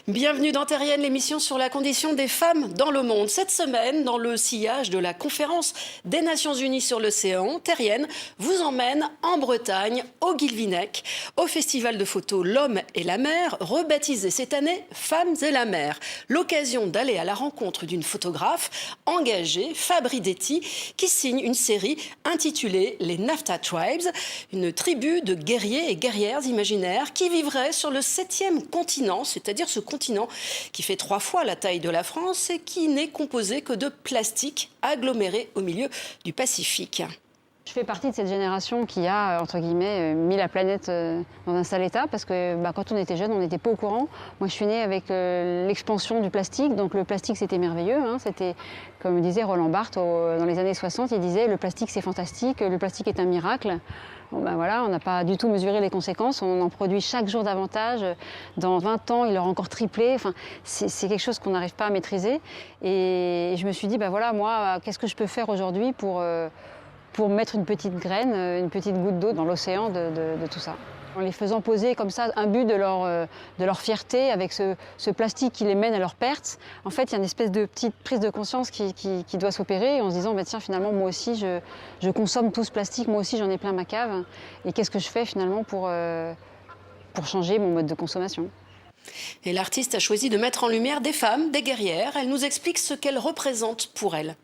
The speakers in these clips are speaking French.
Bienvenue dans Terrienne, l'émission sur la condition des femmes dans le monde. Cette semaine, dans le sillage de la conférence des Nations Unies sur l'océan, Terrienne vous emmène en Bretagne, au Guilvinec, au festival de photos L'Homme et la Mer, rebaptisé cette année Femmes et la Mer. L'occasion d'aller à la rencontre d'une photographe engagée, Fabridetti, qui signe une série intitulée Les Naphtha Tribes, une tribu de guerriers et guerrières imaginaires qui vivraient sur le 7e continent, c'est-à-dire ce continent qui fait 3 fois la taille de la France et qui n'est composé que de plastique aggloméré au milieu du Pacifique. Je fais partie de cette génération qui a, entre guillemets, mis la planète dans un sale état parce que quand on était jeune, on n'était pas au courant. Moi, je suis née avec l'expansion du plastique, donc le plastique, c'était merveilleux. C'était, comme disait Roland Barthes dans les années 60, il disait « le plastique, c'est fantastique, le plastique est un miracle ». Bon, voilà, on n'a pas du tout mesuré les conséquences, on en produit chaque jour davantage. Dans 20 ans, il aura encore triplé. Enfin, c'est quelque chose qu'on n'arrive pas à maîtriser. Et je me suis dit, voilà, moi, qu'est-ce que je peux faire aujourd'hui pour mettre une petite graine, une petite goutte d'eau dans l'océan de tout ça. En les faisant poser comme ça un but de leur fierté avec ce plastique qui les mène à leur perte, en fait, il y a une espèce de petite prise de conscience qui doit s'opérer en se disant, tiens, finalement, moi aussi, je consomme tout ce plastique, moi aussi, j'en ai plein ma cave. Et qu'est-ce que je fais finalement pour changer mon mode de consommation ? Et l'artiste a choisi de mettre en lumière des femmes, des guerrières. Elle nous explique ce qu'elles représentent pour elle.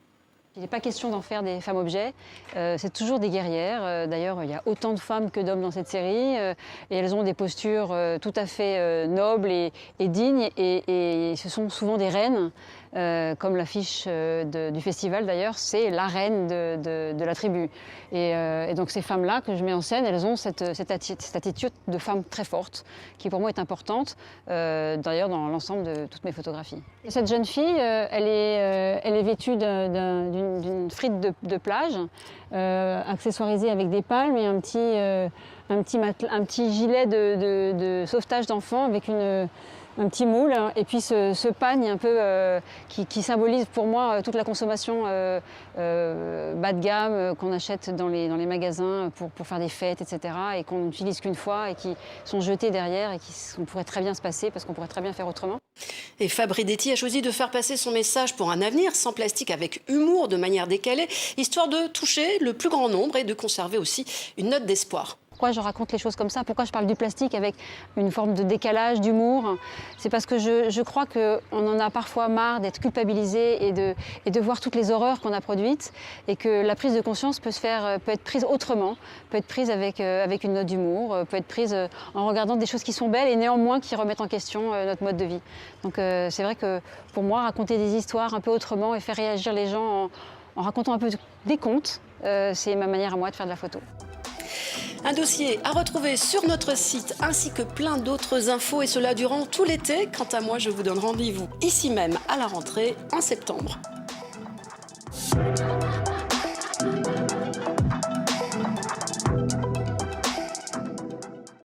Il n'est pas question d'en faire des femmes-objets, c'est toujours des guerrières. D'ailleurs, il y a autant de femmes que d'hommes dans cette série, et elles ont des postures tout à fait nobles et dignes, et ce sont souvent des reines, comme l'affiche du festival d'ailleurs, c'est la reine de la tribu. Et donc ces femmes-là que je mets en scène, elles ont cette attitude de femme très forte, qui pour moi est importante, d'ailleurs dans l'ensemble de toutes mes photographies. Cette jeune fille, elle est vêtue d'une frite de plage, accessoirisée avec des palmes et un petit gilet de sauvetage d'enfants avec un petit moule, et puis ce pagne un peu qui symbolise pour moi toute la consommation bas de gamme qu'on achète dans les magasins pour faire des fêtes, etc. et qu'on n'utilise qu'une fois et qui sont jetés derrière et qu'on pourrait très bien se passer parce qu'on pourrait très bien faire autrement. Et Fabridetti a choisi de faire passer son message pour un avenir sans plastique avec humour, de manière décalée, histoire de toucher le plus grand nombre et de conserver aussi une note d'espoir. Pourquoi je raconte les choses comme ça? Pourquoi je parle du plastique avec une forme de décalage, d'humour? C'est parce que je crois qu'on en a parfois marre d'être culpabilisé et de voir toutes les horreurs qu'on a produites, et que la prise de conscience peut être prise autrement, peut être prise avec une note d'humour, peut être prise en regardant des choses qui sont belles et néanmoins qui remettent en question notre mode de vie. Donc c'est vrai que pour moi, raconter des histoires un peu autrement et faire réagir les gens en racontant un peu des contes, c'est ma manière à moi de faire de la photo. Un dossier à retrouver sur notre site ainsi que plein d'autres infos, et cela durant tout l'été. Quant à moi, je vous donne rendez-vous ici même à la rentrée en septembre.